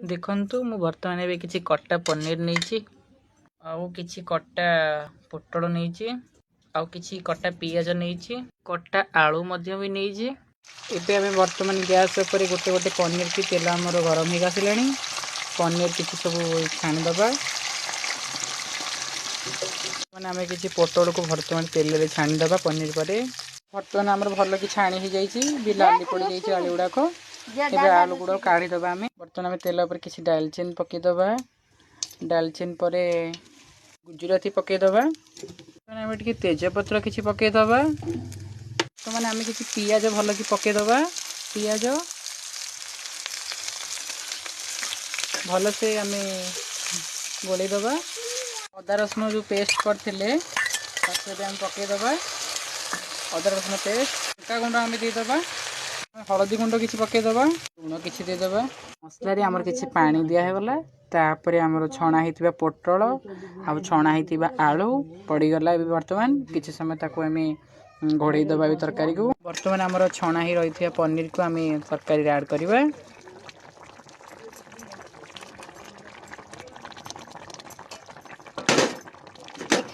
देखंतु मु वर्तमान एबे किछि कट्टा पनीर नेइछि आउ किछि कट्टा पोटल नेइछि आउ किछि कट्टा पियाज नेइछि कट्टा आलू मध्य भी नेइछि। एबे आमे वर्तमान गैस ऊपर गोटे गोटे पनीर की तेल हमर गरम हे आसिलानी। पनीर किछि सब छाणी दबा माने आमे किछि पोटल को वर्तमान तेल रे छाणी दबा पनीर परे वर्तमान हमर भलो की छाणी ही जाईछि बिलाली पड़ जाईछि आलू गुडा को एबे आलू गुडा काढी दबा आमे वर्तमान आमे तेल ऊपर किछि दालचीनी पके दबा दालचीनी परे गुजराती पके दबा माने आमे टिके तेज पत्र किछि पके दबा तो माने आमे किछि पियाज भलो की पके दबा पियाज भलो से आमे गोले दबा अदा रसुन जो पेस्ट करथिले ताके आमे पके दबा अदा रसुन पेस्ट लंका गुंड आमे दे दबा हलदी गुंड किछि पके दबा लूण किछि दे दबा मसला रे हमर किछि पानी दिया हे गला तापर हमर छणा हितबा पोटल आ छणा हितबा आलू पड़ी गला ए वर्तमान किछि समय ताको आमे घोड़े दबा भी तरकारी को वर्तमान हमर छणा ही रहिथिया पनीर को आमे तरकारी रे ऐड करबा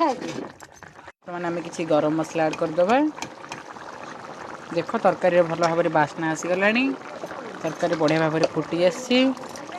वर्तमान आमे किछि गरम मसला ऐड कर दबा देख तरकारी भल भाव बास्ना आसी गलानी तरकारी बढ़िया भाव फुटी आसी।